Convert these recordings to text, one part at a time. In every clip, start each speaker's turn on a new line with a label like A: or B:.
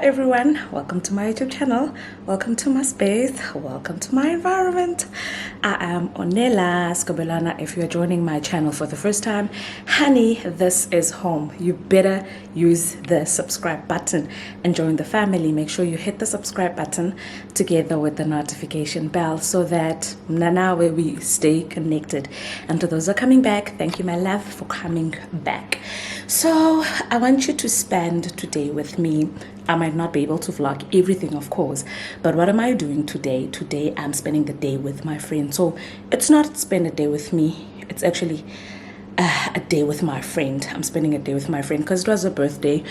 A: everyone, welcome to my YouTube channel, welcome to my space, welcome to my environment. I am Onela Skobelana. If you're joining my channel for the first time, honey, this is home. You better use the subscribe button and join the family. Make sure you hit the subscribe button together with the notification bell so that now we stay connected. And to those who are coming back, thank you my love for coming back. So I want you to spend today with me. I might not be able to vlog everything, of course, but what am I doing today? Today I'm spending the day with my friend. So it's not spend a day with me, it's actually a day with my friend. I'm spending a day with my friend because it was her birthday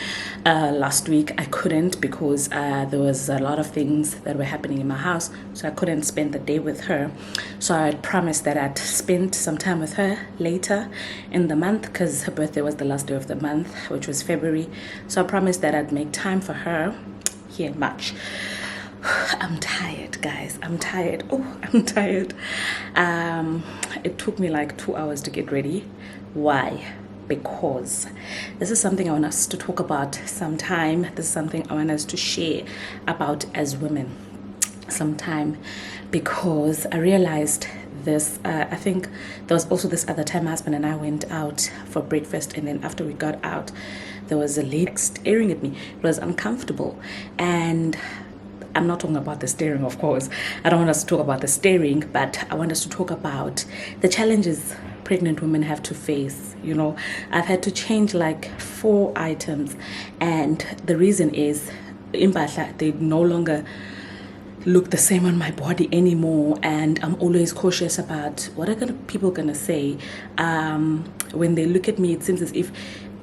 A: last week. I couldn't because there was a lot of things that were happening in my house, so I couldn't spend the day with her. So I promised that I'd spend some time with her later in the month because her birthday was the last day of the month, which was February. So I promised that I'd make time for her here much. I'm tired, guys. I'm tired. Oh, I'm tired. It took me like 2 hours to get ready. Why? Because this is something I want us to talk about sometime. This is something I want us to share about as women sometime, because I realized this. I think there was also this other time my husband and I went out for breakfast, and then after we got out, there was a lady staring at me. It was uncomfortable, and I'm not talking about the staring, of course. I don't want us to talk about the staring, but I want us to talk about the challenges pregnant women have to face. You know, I've had to change like 4 items, and the reason is impahla, they no longer look the same on my body anymore, and I'm always cautious about what are people gonna say. When they look at me, it seems as if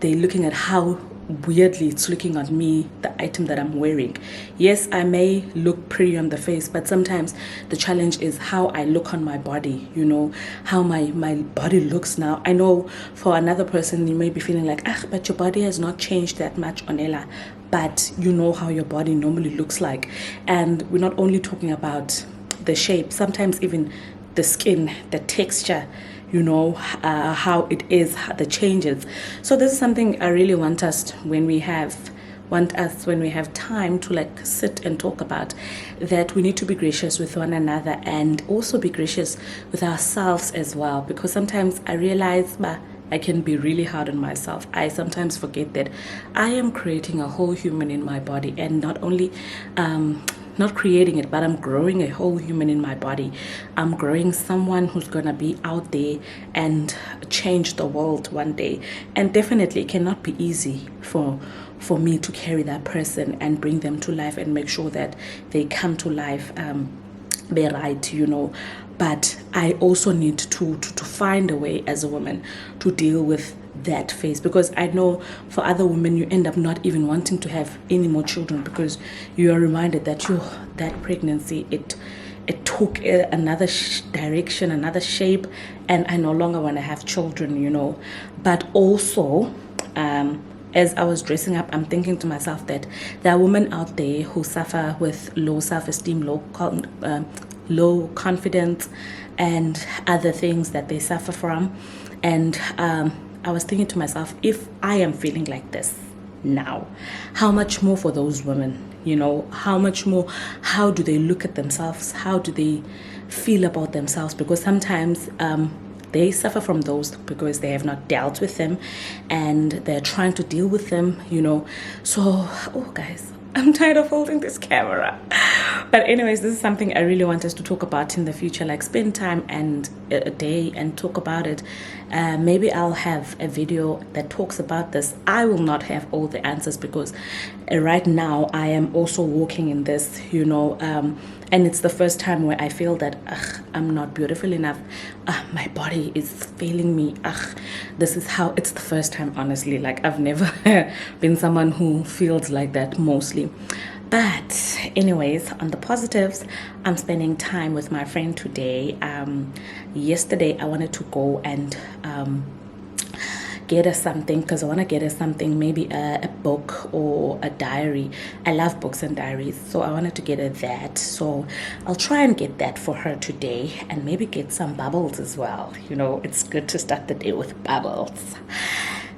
A: they're looking at how weirdly it's looking at me, the item that I'm wearing. Yes, I may look pretty on the face, but sometimes the challenge is how I look on my body, you know, how my body looks now. I know for another person you may be feeling like, but your body has not changed that much, Onela, but you know how your body normally looks like. And we're not only talking about the shape, sometimes even the skin, the texture, you know, how it is, the changes. So this is something I really want us when we have time to like sit and talk about, that we need to be gracious with one another and also be gracious with ourselves as well, because sometimes I realize I can be really hard on myself. I sometimes forget that I am creating a whole human in my body, and not only not creating it, but I'm growing a whole human in my body. I'm growing someone who's gonna be out there and change the world one day. And definitely it cannot be easy for me to carry that person and bring them to life and make sure that they come to life be right, you know. But I also need to find a way as a woman to deal with that phase, because I know for other women you end up not even wanting to have any more children because you are reminded that that pregnancy it took another direction, another shape, and I no longer want to have children, you know. But also as I was dressing up, I'm thinking to myself that there are women out there who suffer with low self-esteem, low confidence, and other things that they suffer from. And I was thinking to myself, if I am feeling like this now, how much more for those women, you know? How much more, how do they look at themselves? How do they feel about themselves? Because sometimes they suffer from those because they have not dealt with them and they're trying to deal with them, you know. So, oh guys, I'm tired of holding this camera. But anyways, this is something I really want us to talk about in the future, like spend time and a day and talk about it. Maybe I'll have a video that talks about this. I will not have all the answers because right now I am also walking in this, you know, and it's the first time where I feel that I'm not beautiful enough. My body is failing me. This is how, it's the first time, honestly. Like, I've never been someone who feels like that mostly. But anyways, on the positives, I'm spending time with my friend today. Yesterday I wanted to go and get her something, because I want to get her something, maybe a book or a diary. I love books and diaries, so I wanted to get her that. So I'll try and get that for her today, and maybe get some bubbles as well. You know, it's good to start the day with bubbles.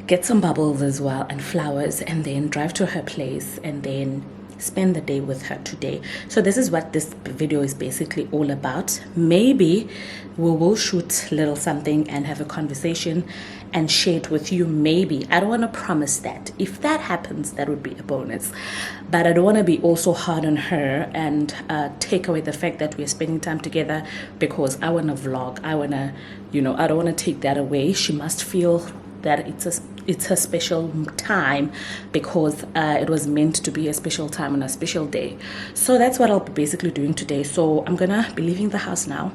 A: Get some bubbles as well and flowers, and then drive to her place and then spend the day with her today. So this is what this video is basically all about. Maybe we will shoot a little something and have a conversation and share it with you. Maybe. I don't want to promise that. If that happens, that would be a bonus. But I don't want to be also hard on her and take away the fact that we're spending time together, because I want to vlog. I want to, I don't want to take that away. She must feel that it's a special time, because it was meant to be a special time on a special day. So that's what I'll be basically doing today. So I'm gonna be leaving the house now,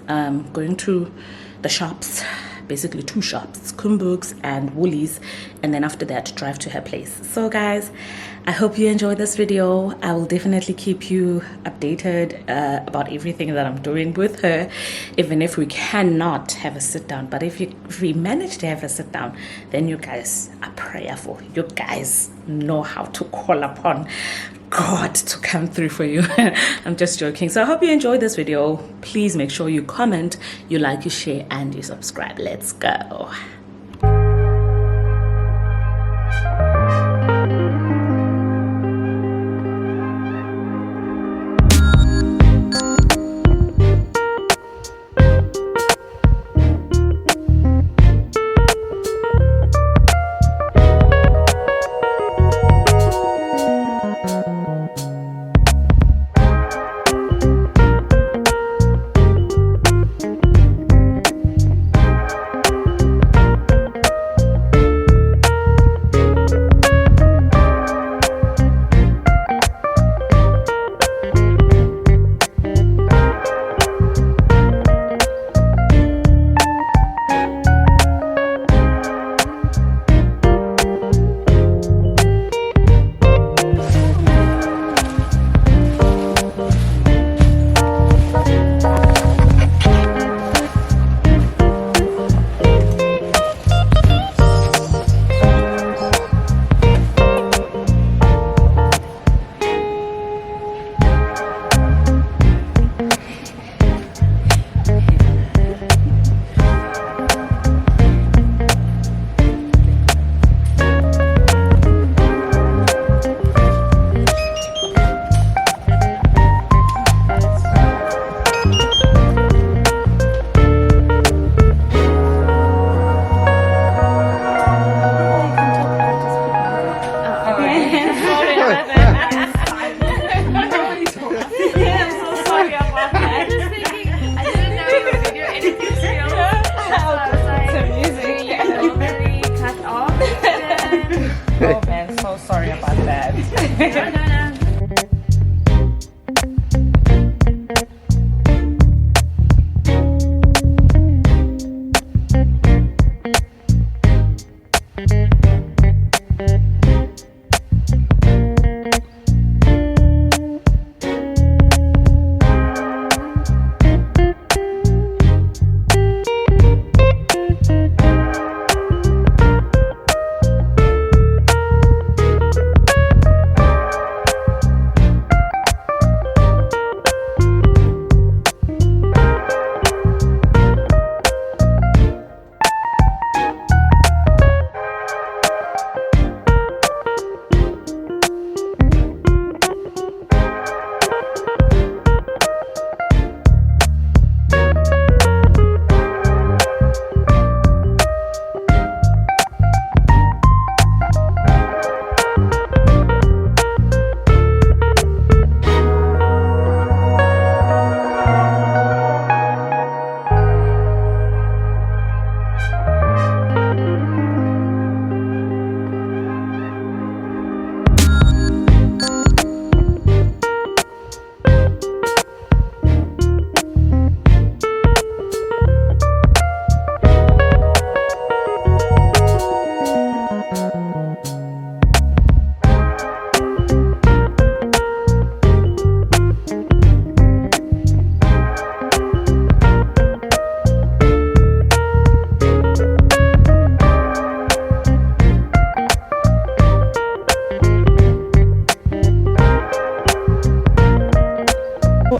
A: going to the shops, basically 2 shops, Kumbuks and Woolies, and then after that drive to her place. So guys, I hope you enjoyed this video. I will definitely keep you updated about everything that I'm doing with her, even if we cannot have a sit down. But if we manage to have a sit down, then you guys are prayerful. You guys know how to call upon God to come through for you. I'm just joking. So I hope you enjoyed this video. Please make sure you comment, you like, you share, and you subscribe. Let's go. Oh man, so sorry about that.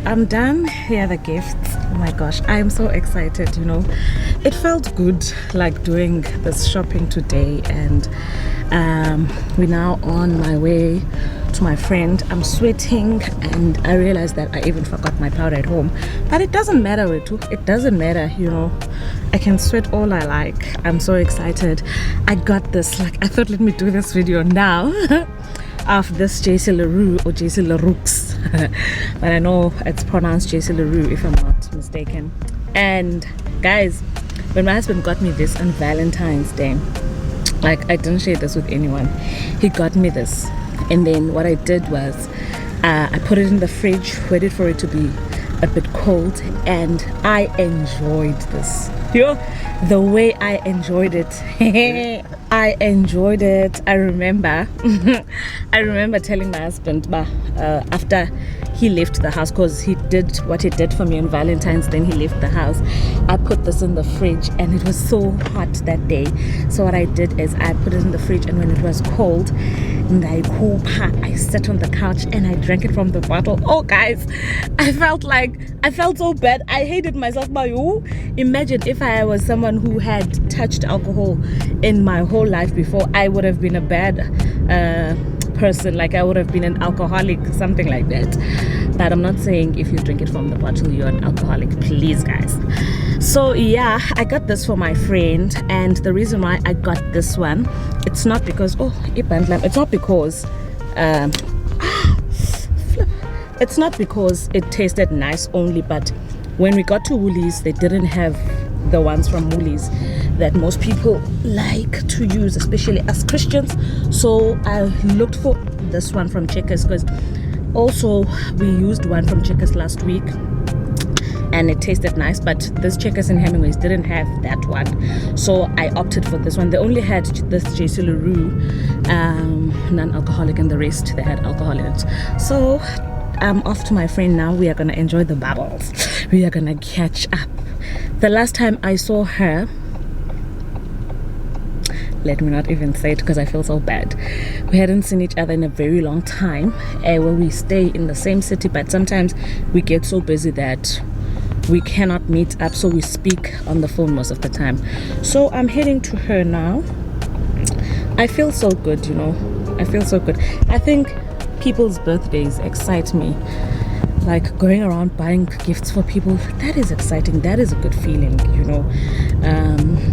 A: I'm done. Here are the gifts. Oh my gosh, I'm so excited. It felt good like doing this shopping today, and We're now on my way to my friend. I'm sweating and I realized that I even forgot my powder at home, but it doesn't matter. It doesn't matter, you know. I can sweat all I like. I'm so excited. I got this, like, I thought, let me do this video now of this JC LaRue or JC LaRoux but I know it's pronounced JC LaRue if I'm not mistaken. And guys, when my husband got me this on Valentine's Day, like, I didn't share this with anyone. He got me this, and then what I did was I put it in the fridge, waited for it to be a bit cold, and I enjoyed this. Yo, the way I enjoyed it. I enjoyed it. I remember telling my husband after he left the house, because he did what he did for me on Valentine's, then he left the house. I put this in the fridge and it was so hot that day. So what I did is I put it in the fridge, and when it was cold, I sat on the couch and I drank it from the bottle. Oh guys, I felt so bad. I hated myself. Imagine if I was someone who had touched alcohol in my whole life before. I would have been a bad person, like I would have been an alcoholic, something like that. But I'm not saying if you drink it from the bottle you're an alcoholic, please guys. So yeah, I got this for my friend, and the reason why I got this one, it's not because it's not because it tasted nice only, but when we got to Woolies, they didn't have the ones from Woolies that most people like to use, especially as Christians. So I looked for this one from Checkers, because also we used one from Checkers last week and it tasted nice, but this Checkers in Hemingways didn't have that one, so I opted for this one. They only had this JC LaRue non-alcoholic, and the rest they had alcohol in it. So I'm off to my friend now. We are gonna enjoy the bubbles. We are gonna catch up. The last time I saw her, let me not even say it because I feel so bad, we hadn't seen each other in a very long time. Well, we stay in the same city, but sometimes we get so busy that we cannot meet up, so we speak on the phone most of the time. So I'm heading to her now. I feel so good, you know. I feel so good. I think people's birthdays excite me. Like going around buying gifts for people, that is exciting. That is a good feeling, you know.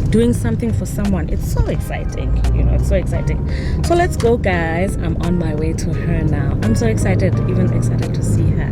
A: Doing something for someone, it's so exciting, you know. It's so exciting. So let's go guys. I'm on my way to her now. I'm so excited, even excited to see her.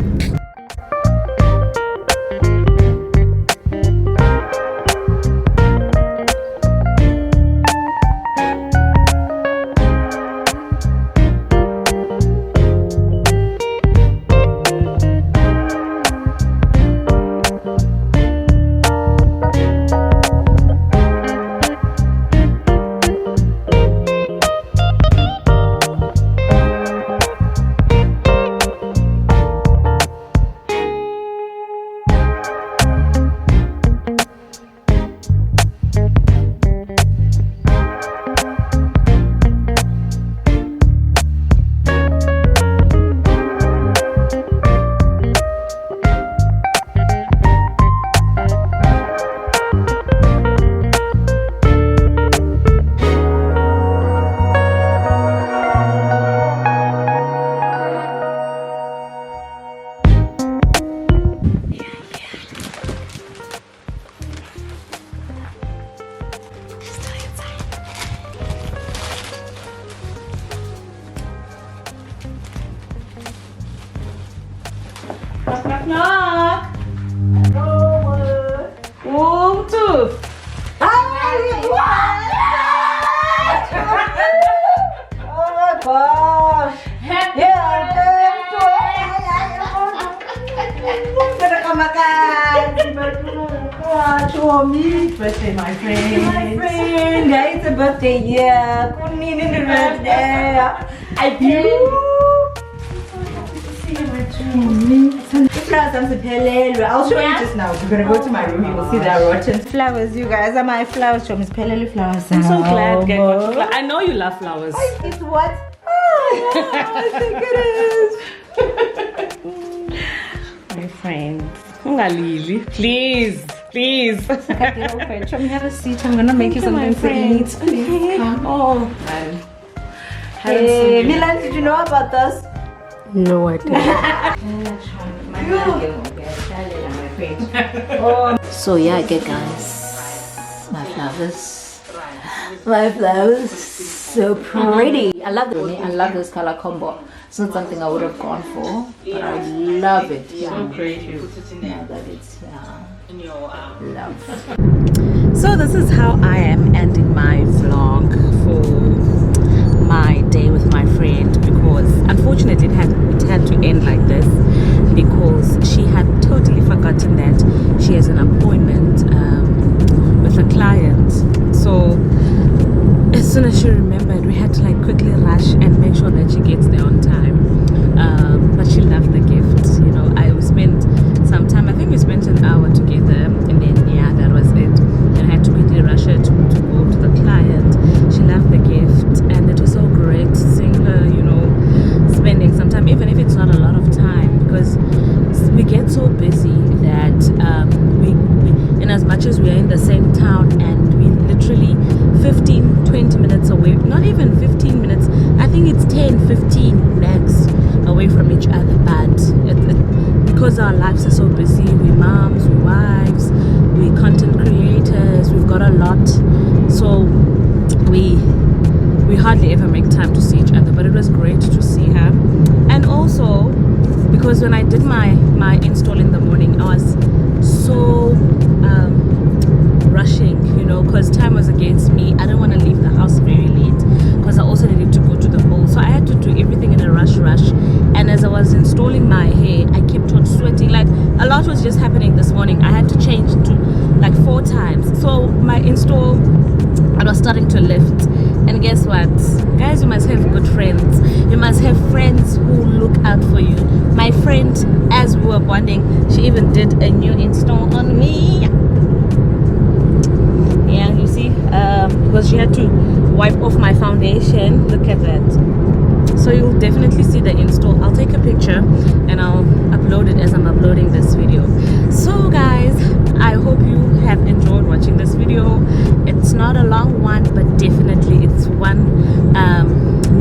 A: Knock, knock. Hello. Tooth. Oh gosh. Birthday, my friend. My friend. Yeah, it's a birthday. Yeah. I do. I'll show you just now. We're gonna go to my room. You will see that rotten flowers. You guys are my flowers. Show me pelele flowers. I'm so glad. I know you love flowers.
B: It's what? Oh, yeah, I think it
A: is. My friend. Please.
B: Okay, show me have a seat. I'm gonna make you something to eat. Please come.
A: Oh, man.
B: Hey, Milan, did you know about this?
A: No idea.
B: So yeah, again guys, my flowers, so pretty. I love this color combo. It's not something I would have gone for, but I love it.
C: So creative.
B: Yeah, that is love.
A: So this is how I am ending my vlog for my day with my friend, because unfortunately it had to end like this because she had totally forgotten that she has an appointment with a client. So as soon as she remembered, we had to like quickly rush and make sure that she gets there on time. But she loved the gift. You know, we spent some time. I think we spent an hour together, and then yeah, that was it. And I had to quickly rush her to go to the client. She loved the gift, and it was so great seeing her, you know, spending some time, even if it's not a lot of time, because we get so busy that we in as much as we are in the same town and we literally 15-20 minutes away, not even 15 minutes, I think it's 10-15 max away from each other, but because our lives are so busy, we moms, we wives, we content creators, we've got a lot, so we hardly ever make time to see each other. But it was great to see her. And also because when I did my install in the morning, I was so rushing, you know, because time was against me. I didn't want to leave the house very late because I also needed to go to the mall, so I had to do everything in a rush. And as I was installing my hair, I kept on sweating. Like, a lot was just happening this morning. I had to change to like 4 times, so my install, I was starting to lift. And guess what, guys, you must have good friends. You must have friends who look out for you. My friend, as we were bonding, she even did a new install on me. Yeah, you see, because she had to wipe off my foundation. Look at that. So you'll definitely see the install. I'll take a picture and I'll upload it as I'm uploading this video. So guys, I hope you have enjoyed watching this video. It's not a long one, but definitely it's one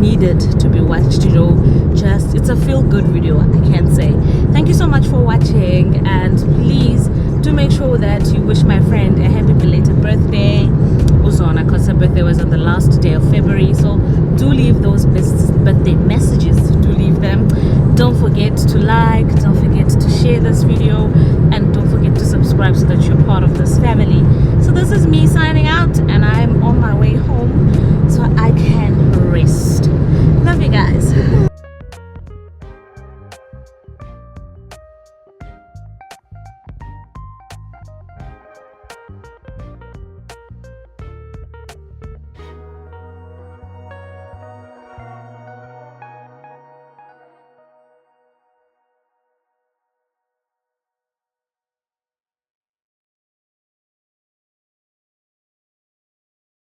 A: needed to be watched, you know. Just, it's a feel-good video, I can say. Thank you so much for watching, and please do make sure that you wish my friend a happy belated birthday, Zona, because her birthday was on the last day of February. So do leave those birthday messages, do leave them. Don't forget to like, don't forget to share this video, and don't forget to subscribe so that you're part of this family. So this is me signing out, and I'm on my way home so I can rest. Love you guys.